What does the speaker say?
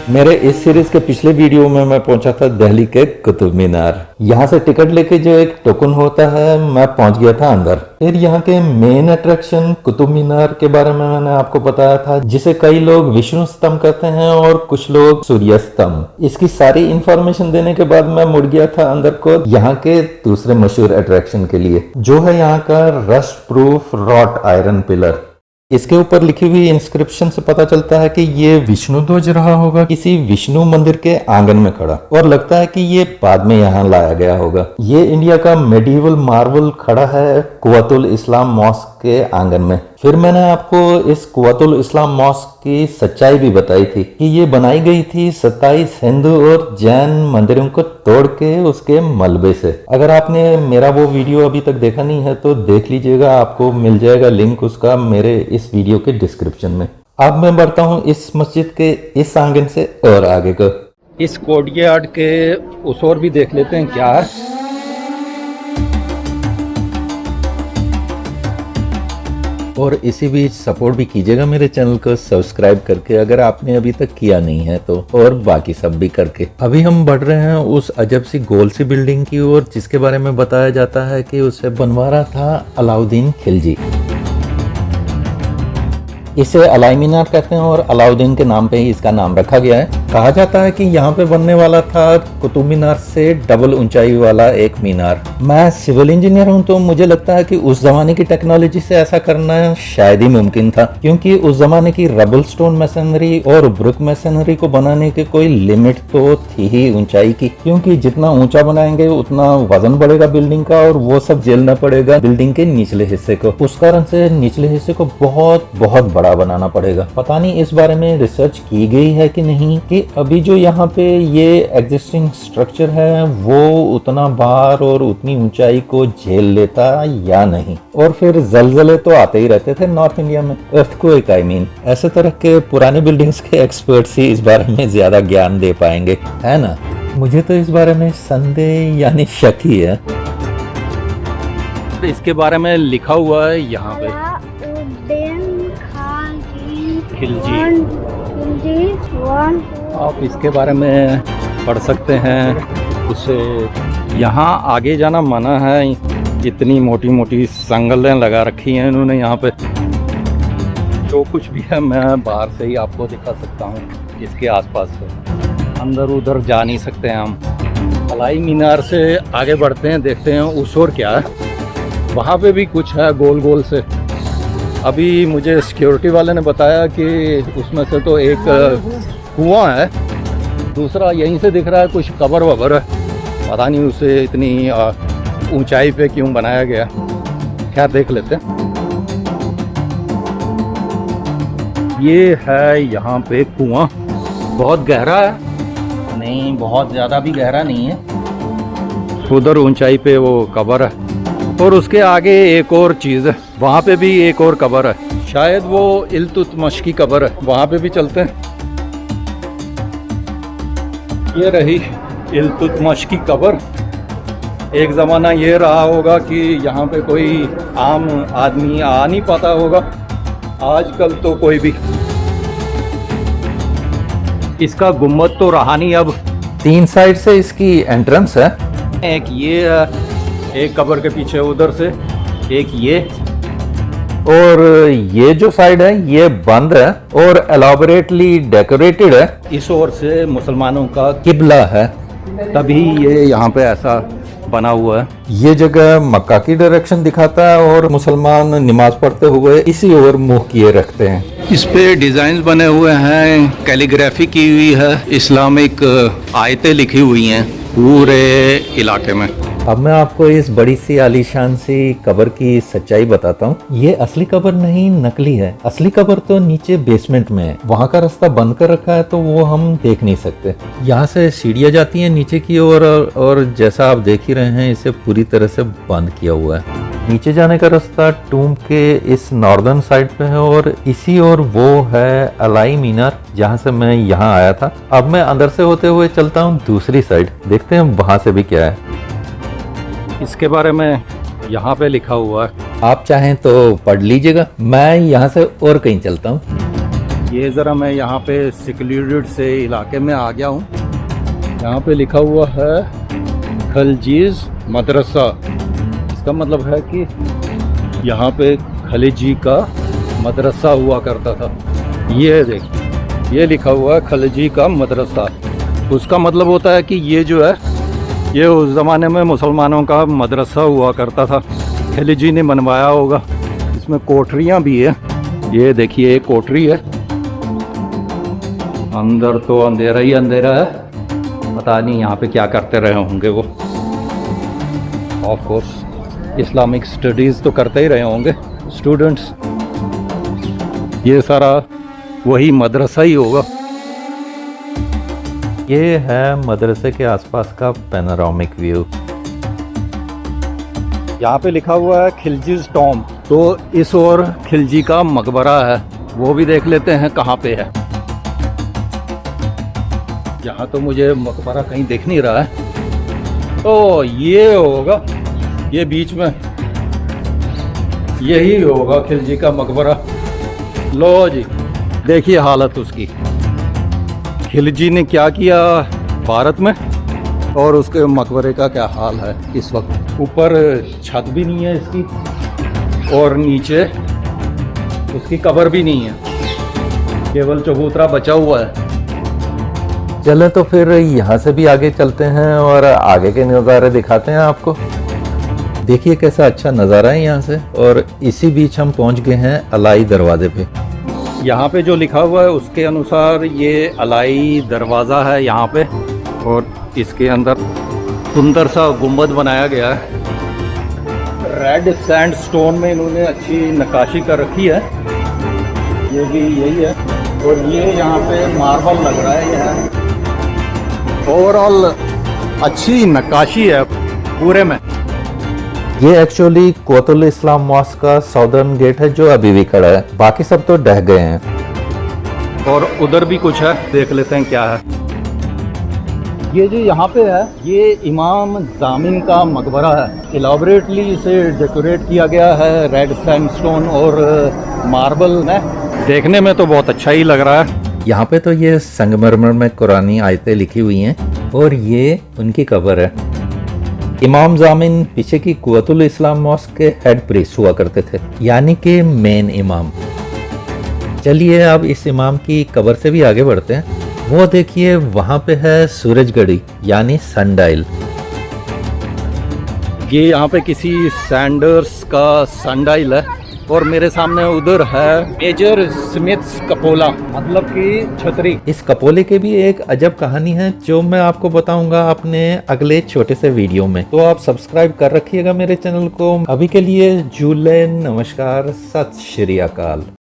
मेरे इस सीरीज के पिछले वीडियो में मैं पहुंचा था दिल्ली के कुतुब मीनार। यहाँ से टिकट लेके जो एक टोकन होता है, मैं पहुंच गया था अंदर। फिर यहाँ के मेन अट्रैक्शन कुतुब मीनार के बारे में मैंने आपको बताया था, जिसे कई लोग विष्णु स्तंभ कहते हैं और कुछ लोग सूर्य स्तंभ। इसकी सारी इंफॉर्मेशन देने के बाद मैं मुड़ गया था अंदर को, यहाँ के दूसरे मशहूर अट्रैक्शन के लिए, जो है यहाँ का rust proof wrought iron pillar. इसके ऊपर लिखी हुई इंस्क्रिप्शन से पता चलता है कि ये विष्णु ध्वज रहा होगा किसी विष्णु मंदिर के आंगन में खड़ा, और लगता है कि ये बाद में यहाँ लाया गया होगा। ये इंडिया का मेडिवल मार्बल खड़ा है कुव्वतुल इस्लाम मॉस्क के आंगन में। फिर मैंने आपको इस कुव्वतुल इस्लाम मॉस्क की सच्चाई भी बताई थी कि ये बनाई गई थी 27 हिंदू और जैन मंदिरों को तोड़ के उसके मलबे से। अगर आपने मेरा वो वीडियो अभी तक देखा नहीं है तो देख लीजिएगा, आपको मिल जाएगा लिंक उसका मेरे इस वीडियो के डिस्क्रिप्शन में। अब मैं बढ़ता हूँ इस मस्जिद के इस आंगन से और आगे को। इस कोर्टयार्ड के उस ओर भी देख लेते हैं क्या है। और इसी बीच सपोर्ट भी कीजिएगा मेरे चैनल को सब्सक्राइब करके, अगर आपने अभी तक किया नहीं है तो, और बाकी सब भी करके। अभी हम बढ़ रहे हैं उस अजब सी गोल सी बिल्डिंग की ओर, जिसके बारे में बताया जाता है कि उसे बनवा रहा था अलाउद्दीन खिलजी। इसे अलाई मीनार कहते हैं और अलाउद्दीन के नाम पे ही इसका नाम रखा गया है। कहा जाता है कि यहाँ पे बनने वाला था कुतुब मीनार से डबल ऊंचाई वाला एक मीनार। मैं सिविल इंजीनियर हूँ तो मुझे लगता है कि उस जमाने की टेक्नोलॉजी से ऐसा करना शायद ही मुमकिन था, क्योंकि उस जमाने की रबल स्टोन मैसनरी और ब्रिक मैसनरी को बनाने की कोई लिमिट तो थी ही ऊंचाई की, क्योंकि जितना ऊंचा बनाएंगे उतना वजन बढ़ेगा बिल्डिंग का, और वो सब झेलना पड़ेगा बिल्डिंग के निचले हिस्से को। उस कारण से निचले हिस्से को बहुत बहुत बड़ा बनाना पड़ेगा। पता नहीं इस बारे में रिसर्च की गई है कि नहीं, कि अभी जो यहाँ पे ये एग्जिस्टिंग स्ट्रक्चर है वो उतना भार और उतनी ऊंचाई को झेल लेता या नहीं। और फिर जलजले तो आते ही रहते थे नॉर्थ इंडिया में, अर्थक्वेक आई मीन। ऐसे तरह के पुराने बिल्डिंग्स के एक्सपर्ट्स ही इस बारे में ज्यादा ज्ञान दे पाएंगे, है ना। मुझे तो इस बारे में संदेह यानी शक ही है। इसके बारे में लिखा हुआ है यहाँ पे खिलजी। आप इसके बारे में पढ़ सकते हैं। उसे यहाँ आगे जाना मना है, इतनी मोटी मोटी संगलें लगा रखी हैं इन्होंने यहाँ पे। जो कुछ भी है मैं बाहर से ही आपको दिखा सकता हूँ, इसके आसपास से। अंदर उधर जा नहीं सकते हैं हम। अलाई मीनार से आगे बढ़ते हैं, देखते हैं उस ओर क्या है। वहाँ पे भी कुछ है गोल गोल से। अभी मुझे सिक्योरिटी वाले ने बताया कि उसमें से तो एक कुआं है, दूसरा यहीं से दिख रहा है कुछ कबर वबर है। पता नहीं उसे इतनी ऊंचाई पे क्यों बनाया गया। क्या देख लेते हैं। ये है यहाँ पे कुआं, बहुत गहरा है, नहीं बहुत ज़्यादा भी गहरा नहीं है। उधर ऊंचाई पे वो कबर है, और उसके आगे एक और चीज़ है, वहाँ पे भी एक और कबर है। शायद वो इल्तुतमिश की कबर है, वहाँ पे भी चलते हैं। ये रही इल्तुतमिश की कबर। एक ज़माना ये रहा होगा कि यहाँ पे कोई आम आदमी आ नहीं पाता होगा, आजकल तो कोई भी। इसका गुम्बद तो रहा नहीं अब। 3 साइड से इसकी एंट्रेंस है। एक ये, एक कबर के पीछे उधर से, एक ये, और ये जो साइड है ये बंद है और एलॉबरेटली डेकोरेटेड है। इस ओर से मुसलमानों का किबला है, तभी ये यहाँ पे ऐसा बना हुआ है। ये जगह मक्का की डायरेक्शन दिखाता है और मुसलमान नमाज पढ़ते हुए इसी ओर मुंह किए रखते हैं। इस पे डिजाइन बने हुए हैं, कैलीग्राफी की हुई है, इस्लामिक आयतें लिखी हुई हैं पूरे इलाके में। अब मैं आपको इस बड़ी सी आलीशान सी कबर की सच्चाई बताता हूँ। ये असली कबर नहीं, नकली है। असली कबर तो नीचे बेसमेंट में है, वहाँ का रास्ता बंद कर रखा है तो वो हम देख नहीं सकते। यहाँ से सीढ़ियाँ जाती हैं नीचे की ओर, और जैसा आप देख ही रहे हैं इसे पूरी तरह से बंद किया हुआ है। नीचे जाने का रास्ता टूम्ब के इस नॉर्दर्न साइड पे है, और इसी ओर वो है अलाई मीनार जहाँ से मैं यहाँ आया था। अब मैं अंदर से होते हुए चलता हूँ दूसरी साइड, देखते हैं वहाँ से भी क्या है। इसके बारे में यहाँ पे लिखा हुआ है, आप चाहें तो पढ़ लीजिएगा। मैं यहाँ से और कहीं चलता हूँ। ये ज़रा मैं यहाँ पे सिक्योरिटी से इलाके में आ गया हूँ। यहाँ पे लिखा हुआ है खलजीज मदरसा। इसका मतलब है कि यहाँ पे खलजी का मदरसा हुआ करता था। ये देख, ये लिखा हुआ है खलजी का मदरसा। उसका मतलब होता है कि ये जो है, ये उस ज़माने में मुसलमानों का मदरसा हुआ करता था। खलजी ने बनवाया होगा। इसमें कोठरियाँ भी है। ये देखिए, एक कोठरी है। अंदर तो अंधेरा ही अंधेरा है, पता नहीं यहाँ पे क्या करते रहे होंगे वो। ऑफ कोर्स इस्लामिक स्टडीज़ तो करते ही रहे होंगे स्टूडेंट्स। ये सारा वही मदरसा ही होगा। ये है मदरसे के आसपास का पैनोरामिक व्यू। यहाँ पे लिखा हुआ है खिलजीज टॉम, तो इस ओर खिलजी का मकबरा है, वो भी देख लेते हैं कहाँ पे है। यहाँ तो मुझे मकबरा कहीं दिख नहीं रहा है। तो ये होगा, ये बीच में यही होगा खिलजी का मकबरा। लो जी, देखिए हालत उसकी। खिलजी ने क्या किया भारत में, और उसके मकबरे का क्या हाल है इस वक्त। ऊपर छत भी नहीं है इसकी, और नीचे उसकी कब्र भी नहीं है, केवल चबूतरा बचा हुआ है। चलें तो फिर यहाँ से भी आगे चलते हैं और आगे के नज़ारे दिखाते हैं आपको। देखिए कैसा अच्छा नज़ारा है यहाँ से। और इसी बीच हम पहुँच गए हैं अलाई दरवाजे पे। यहाँ पे जो लिखा हुआ है उसके अनुसार ये अलाई दरवाज़ा है यहाँ पे, और इसके अंदर सुंदर सा गुंबद बनाया गया है। रेड सैंडस्टोन में इन्होंने अच्छी नक्काशी कर रखी है। ये भी यही है, और ये यहाँ पे मार्बल लग रहा है। यह ओवरऑल अच्छी नक्काशी है पूरे में। ये एक्चुअली कुव्वतुल इस्लाम मॉस्क का साउदर्न गेट है जो अभी भी खड़ा है, बाकी सब तो ढह गए हैं। और उधर भी कुछ है, देख लेते हैं क्या है। ये जो यहाँ पे है, ये इमाम जामिन का मकबरा है। इलाबोरेटली इसे डेकोरेट किया गया है रेड सैंडस्टोन और मार्बल में। देखने में तो बहुत अच्छा ही लग रहा है। यहाँ पे तो ये संगमरमर में कुरानी आयतें लिखी हुई हैं, और ये उनकी कब्र है। इमाम जामिन पीछे की कुव्वतुल इस्लाम मॉस्क के हेड प्रीस्ट हुआ करते थे, यानी कि मेन इमाम। चलिए अब इस इमाम की कब्र से भी आगे बढ़ते हैं। वो देखिए वहाँ पे है सूरज घड़ी यानी सनडायल। ये यहाँ पे किसी सैंडर्स का सनडायल है, और मेरे सामने उधर है मेजर स्मिथ्स कपोला, मतलब कि छतरी। इस कपोले के भी एक अजब कहानी है जो मैं आपको बताऊंगा अपने अगले छोटे से वीडियो में। तो आप सब्सक्राइब कर रखिएगा मेरे चैनल को। अभी के लिए जूले नमस्कार, सत श्री अकाल।